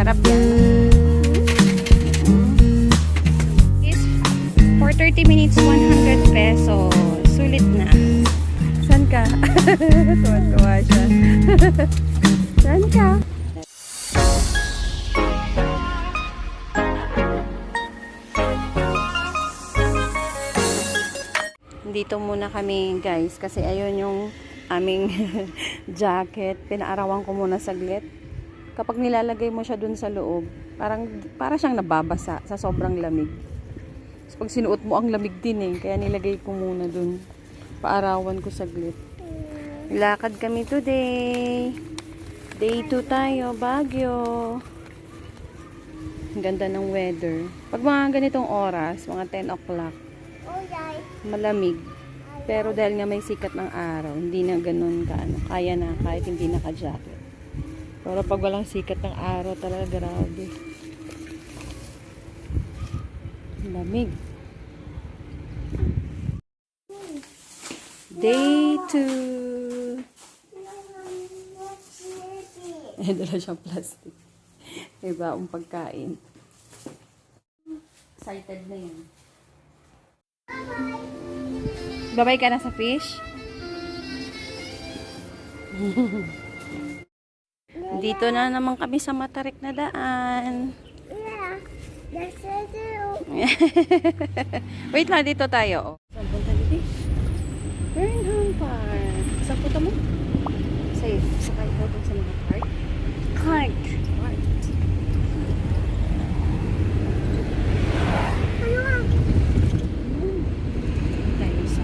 Sarap yan. For 30 minutes, 100 pesos. Sulit na. Saan ka? Tuwan-tuwa siya. Saan ka? Dito muna kami guys kasi ayun yung aming jacket. Pinaarawan ko muna saglit. Kapag nilalagay mo siya dun sa loob, para siyang nababasa sa sobrang lamig. So, pag sinuot mo ang lamig din eh, kaya nilagay ko muna dun. Paarawan ko saglit. Lakad kami today. Day 2 tayo, Baguio. Ang ganda ng weather. Pag mga ganitong oras, mga 10 o'clock, malamig. Pero dahil nga may sikat ng araw, hindi na ganun kaya na kahit hindi naka-jacket. Pero pag walang sikat ng araw, talaga grabe. Lamig. Day 2. Dala siyang plastic. Iba ang pagkain. Excited na yun. Babay ka na sa fish? Dito na naman kami sa matarik na daan. Yeah, yes I do. Wait lang, dito tayo. Saan punta dito? Burnham Park. Saan punta mo? Safe. Sakay ko dun sa mga park. Cart. Tayo sa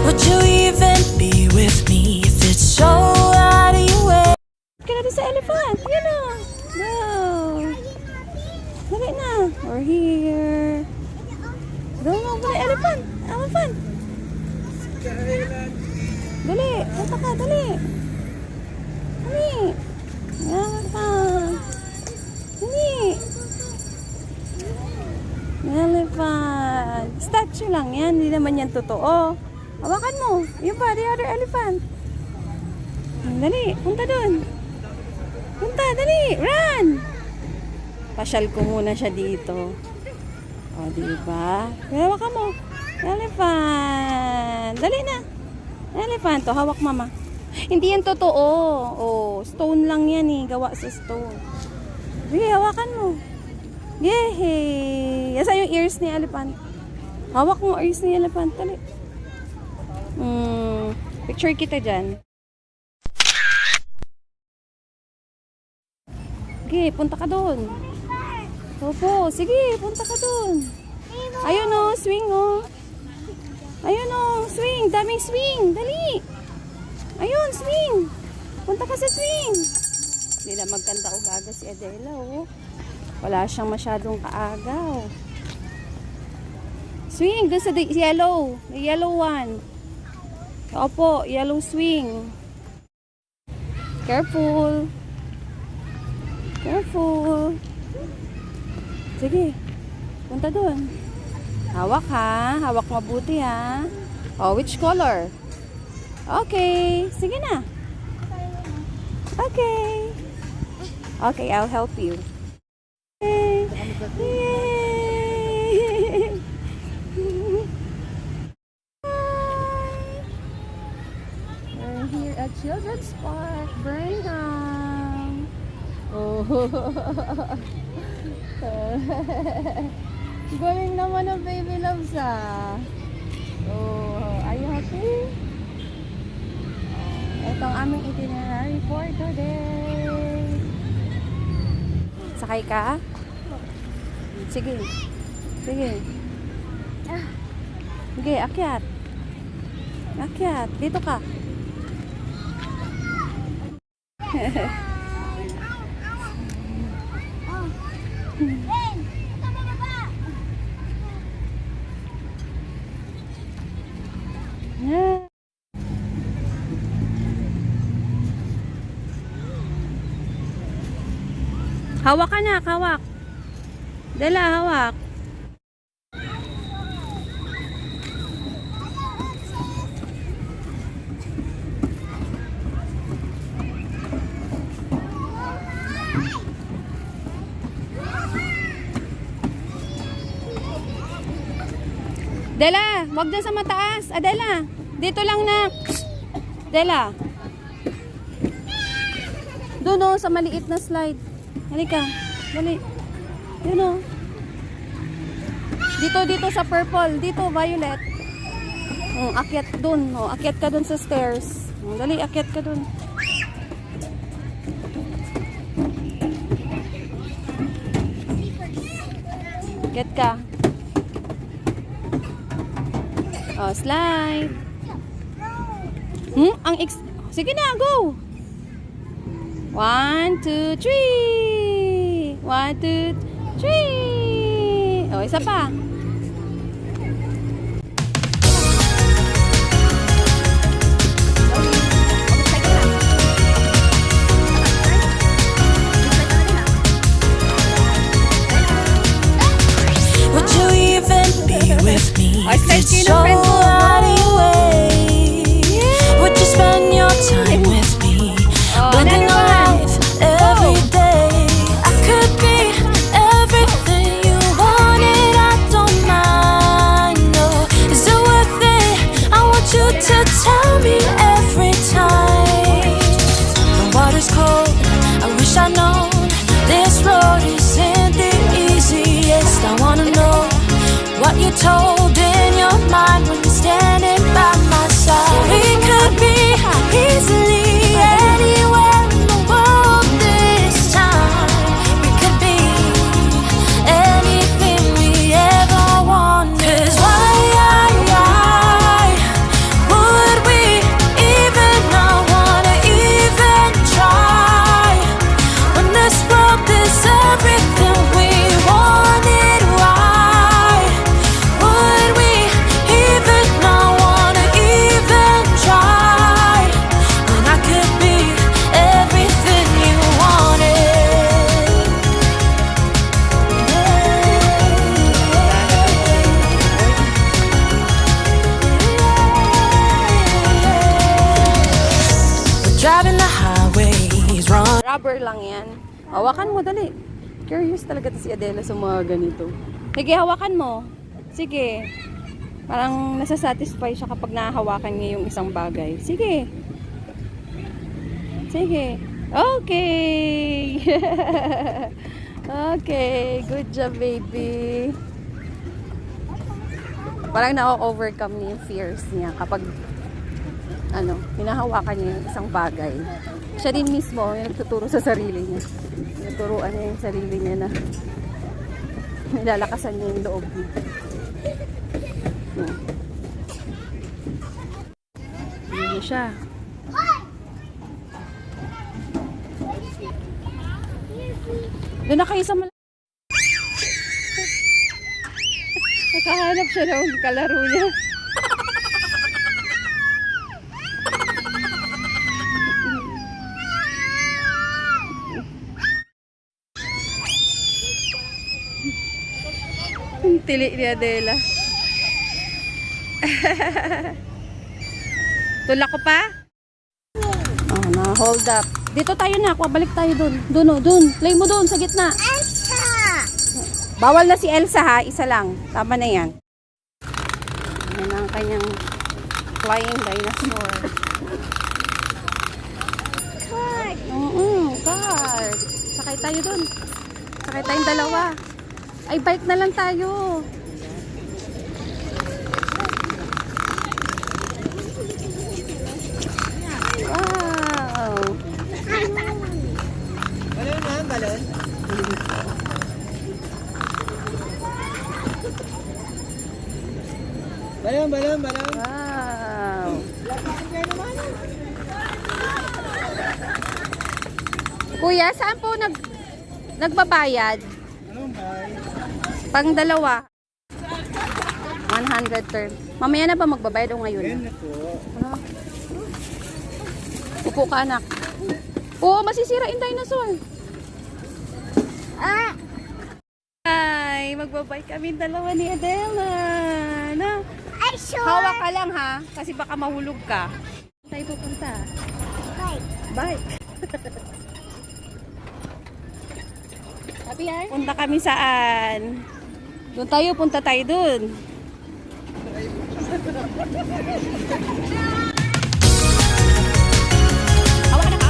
Would you even be with me if it's so out of your way? Kaya natin sa elephant. Yan na. Go. Dali na. We're here. Go mo ba elephant? Elephant. Dali. Punta ka. Dali. Dali. Elephant. Dali. Elephant. Statue lang yan. Hindi naman yan totoo. Hawakan mo. Yung pa, the other elephant. Dali, punta dun. Punta, dali. Run! Pasyal ko muna siya dito. O, diba? Hawakan mo. Elephant. Dali na. Elephant. O, hawak mama. Hindi yan totoo. O, stone lang yan eh. Gawa sa stone. Sige, hawakan mo. Yehey! Yasa yung ears ni elephant. Hawak mo ears ni elephant. Dali. Picture kita dyan. Sige, punta ka doon. Opo, sige, punta ka doon. Ayun o, swing o. Ayun o, swing. Daming swing. Dali. Ayun, swing. Punta ka sa swing. Hindi na magkanta o gaga si Adela o. Wala siyang masyadong kaagaw. Swing, doon sa yellow. The yellow one. Opo, yellow swing. Careful. Careful. Sige. Punta doon. Hawak ha. Hawak mabuti ha. Oh, which color? Okay. Sige na. Okay. Okay, I'll help you. Okay. Yay! We're here at Children's Park, Burnham. Oh. Galing naman ang baby loves ah. Oh, are you happy? Ito ang aming itinerary for today. Sakay ka? Sige. Sige. Sige, akyat. Akyat. Dito ka. Hawak ka na, hawak. Dela, hawak. Dela, wag dyan sa mataas. Adela, dito lang na. Dela. Doon o, sa maliit na slide. Halika, dali. Yun o. Dito sa purple. Dito, violet. Akyat doon. Akyat ka doon sa stairs. Dali, akyat ka doon. Akyat ka. Slide. Sige na, go. 1, 2, 3. 1, 2, 3. Isa pa. Would you even be with me Ay, if slide it's kayo ng so friend mo. out of your way? Would you spend your time with me, building a life every day? I could be everything you wanted, I don't mind. No, is it worth it? I want you to tell me every time. The water's cold, I wish I known this road isn't the easiest. I wanna know what you told in your mind when you're standing by my side. We could be easily anywhere in the world this time. We could be anything we ever wanted. 'Cause why would we even not wanna even try when this world is everything we wanted? Why would we even not wanna even try when I could be everything you wanted? We're driving the highways, run. Rubber lang yan. Hawakan mo, dali. Curious talaga to si Adela sa mga ganito. Sige, hawakan mo. Sige. Parang nasasatisfy siya kapag nahahawakan niya yung isang bagay. Sige. Sige. Okay. Okay. Good job, baby. Parang na-overcome niya yung fears niya kapag hinahawakan niya yung isang bagay. Siya din mismo yung nagtuturo sa sarili niya. Turuan niya yung sarili niya na nilalakasan niya yung loob niya. Hindi siya. Doon na kayo sa nakahanap siya ng kalaro niya. Ang tili ni Adela. Tulak ko pa? Na-hold up. Dito tayo na. Balik tayo dun. Dun. Play mo dun sa gitna. Elsa! Bawal na si Elsa ha. Isa lang. Tama na yan. Yan ang kanyang flying dinosaur. Card! Card. Sakay tayo dun. Sakay tayong dalawa. Ay, bike na lang tayo. Wow. Balon na, balon. Balon. Wow. Kuya, saan po nagbabayad? Anong bay? Pang dalawa. 100 term. Mamaya na ba magbabayad o ngayon? Yan na po. Upo ka, anak. Oo, masisira yung dinosaur. Ah! Hi! magbabay kami dalawa ni Adela. Na, I sure. hawak ka lang ha, kasi baka mahulog ka. Tayo pupunta. Bike. Bye. Happy yan? Punta kami saan? Doon tayo, punta tayo doon. Hawak ka na ka.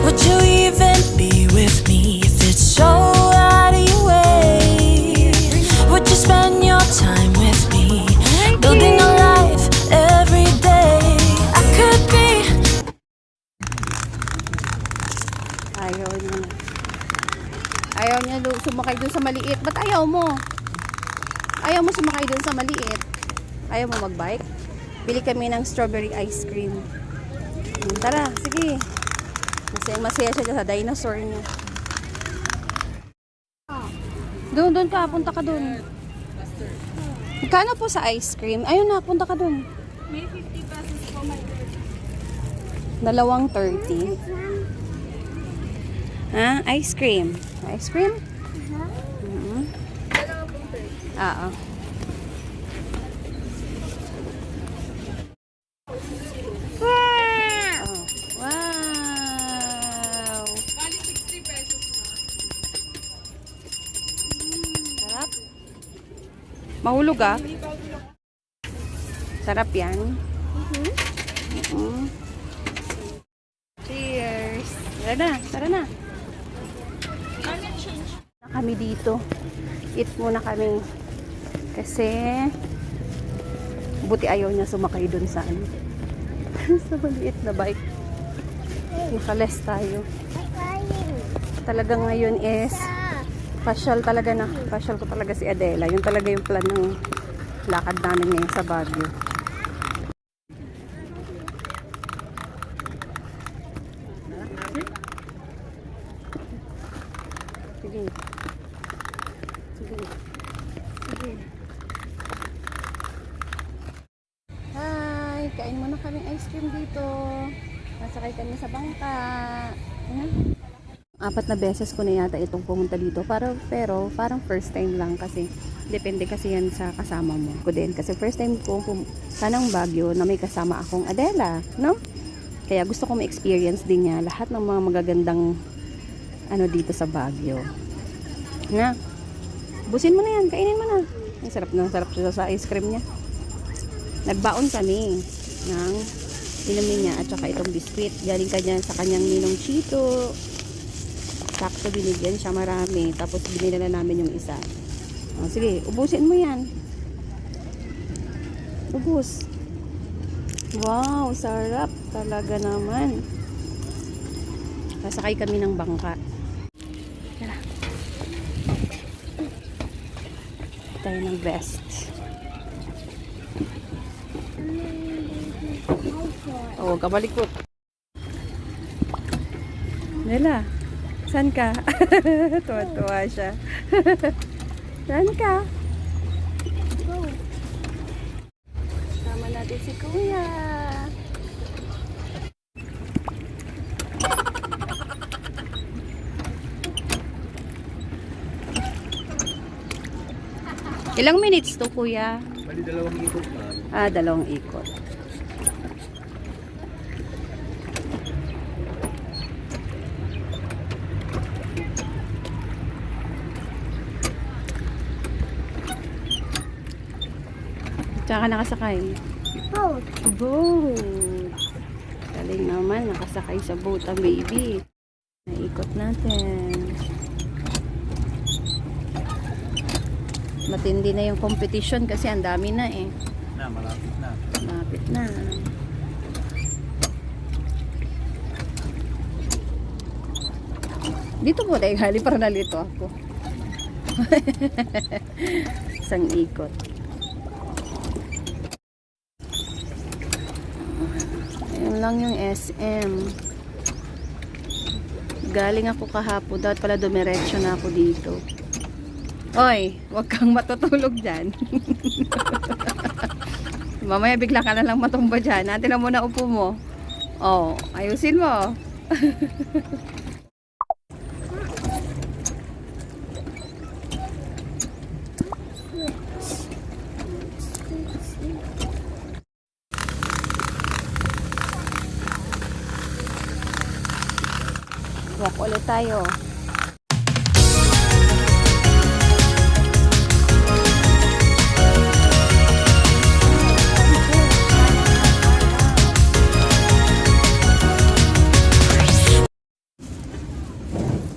Would you even be with me if it's so out of your way? Would you spend your time with me, building a life every day? I could be. Ayaw niya. Ayaw niya sumakay dun sa maliit. Ba't ayaw mo? Ayaw mo sumakay dun sa maliit. Ayaw mo magbike? Bili kami ng strawberry ice cream. Tara, sige. Masaya siya dyan sa dinosaur niya. Doon ka. Punta ka doon. Kano po sa ice cream? Ayun na, punta ka doon. May 50 pesos po my Dalawang 30. Ha? Ice cream. Ice cream? Mhm. Oo. Oh. Wow! Sarap. Mahulog ah. Sarap yan. Mhm. Cheers! Tara na, tara na. Kami dito. Eat muna kami. Kasi buti ayaw niya sumakay dun sa ano. Sa maliit na bike. Nakales tayo. Talaga ngayon is pasyal talaga na. Pasyal ko talaga si Adela. Yun talaga yung plan ng lakad namin ngayon sa Baguio. Sige. Sige. Sige. Hi! Kain muna kami ice cream dito. Nasakay kami sa bangka. Ayan. 4 na beses ko na yata itong pumunta dito. Pero parang first time lang kasi depende kasi yan sa kasama mo. Ko din. Kasi first time ko pumunta ng Baguio na may kasama akong Adela. No? Kaya gusto ko ma-experience din niya lahat ng mga magagandang ano dito sa Baguio. Na? Busin mo na yan. Kainin mo na. Ay, sarap siya sa ice cream niya. Nagbaon kami ng inumin niya at saka itong biskwit. Galing kanya sa kanyang ninong Chito. Sakto binigyan siya marami. Tapos binila na namin yung isa. O, sige, ubusin mo yan. Ubus. Wow, sarap. Talaga naman. Sasakay kami ng bangka. Tara. Tayo ng vest. Oh, kabalikot. Nela, saan ka? Tuwa-tuwa siya. Saan ka? Sama natin si Kuya. Ilang minutes to, Kuya? Bali, 2 ikot na. 2 ikot. Tsaka nakasakay. Boat. Boat. Galing naman, nakasakay sa boat ang baby. Naikot natin. Matindi na yung competition kasi ang dami na eh. Malapit na. Malapit na. Dito po tayo gali para nalito ako. Isang ikot. Ayun lang yung SM. Galing ako kahapon. Dapat pala dumiretso na ako dito. Oy, huwag kang matutulog dyan. Mamaya bigla ka na lang matumba dyan. Natin na muna upo mo. Oh, ayusin mo. Walk ulit tayo.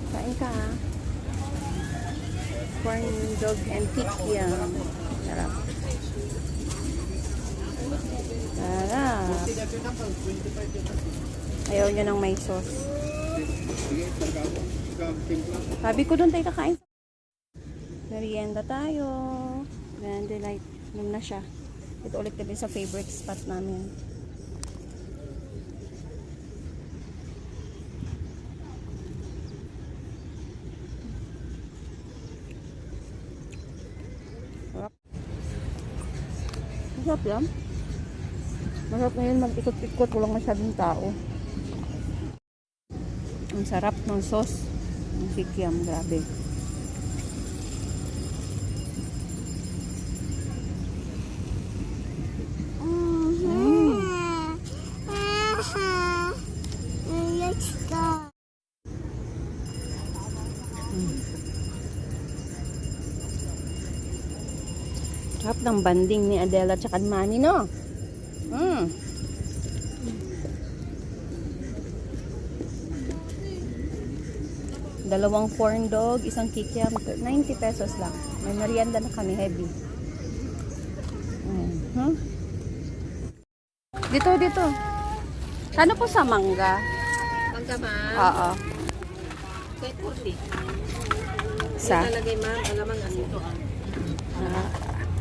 Kain ka ha. Corn dog and kikiam. Sarap. Sarap. Ayaw nyo ng may sauce. Sabi ko doon tayo kakain. Merienda tayo. Grande light. Inom na siya. Ito ulit kami sa favorite spot namin. Masarap yan. Masarap ngayon mag-ikot-ikot. Walang masyadong tao. Ang sarap ng sauce. Ang kikiam. Grabe. Let's go. Sarap ng banding ni Adela at saka Manny, no? Dalawang corn dog, isang kikiam, 90 pesos lang. May merienda na kami, heavy. Dito, dito. Kano po sa mangga? Mangga, ma'am. Oo. Kahit puti. Sa? Talagay, ma'am. Alamang asito.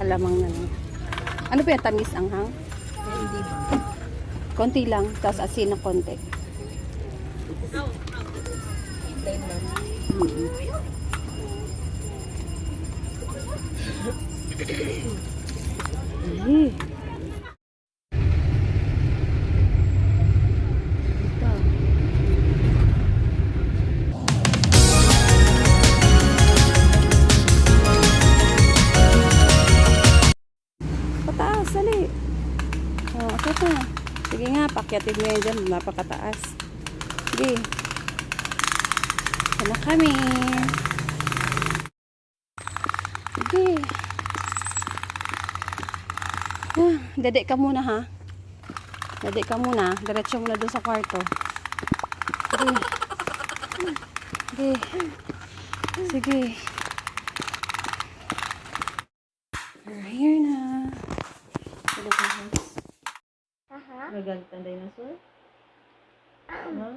Alamang na lang. Ano po yung tamis ang hang? Hindi ba? Konti lang, tapos asin na konti. Plain, ma'am. Eh. Ito. Pataas, sali. Oh, akit na. Sige nga, pakyatin mo yan dyan. Napakataas. Sige. Sana kami. Sige. Dede ka muna ha. Dede ka muna. Diretso muna doon sa kwarto. Sige. Sige. Sige. We're here na. Sige guys. Nagalit ang dinosaur? Ha?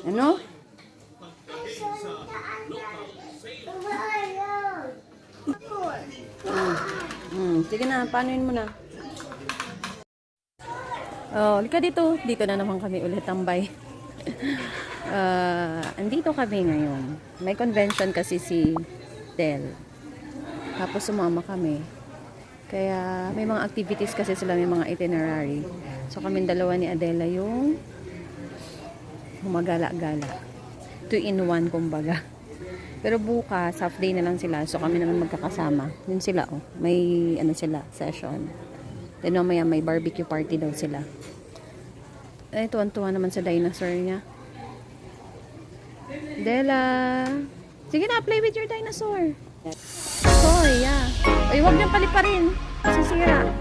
Ano? Sige na, paanoin mo na. Oh, lika dito. Dito na naman kami ulit tambay. Andito kami ngayon. May convention kasi si Del. Tapos sumama kami. Kaya may mga activities kasi sila, may mga itinerary. So kami dalawa ni Adela yung humagala-gala. 2-in-1 kumbaga. Pero bukas, half day na lang sila. So kami naman magkakasama. Yun sila oh. May ano sila, session. Then mamaya may barbecue party daw sila. Ay, tuwan-tuwa naman sa dinosaur niya. Dela. Sige na, play with your dinosaur. Oh, yeah. Ay, huwag niyang paliparin. Sisira.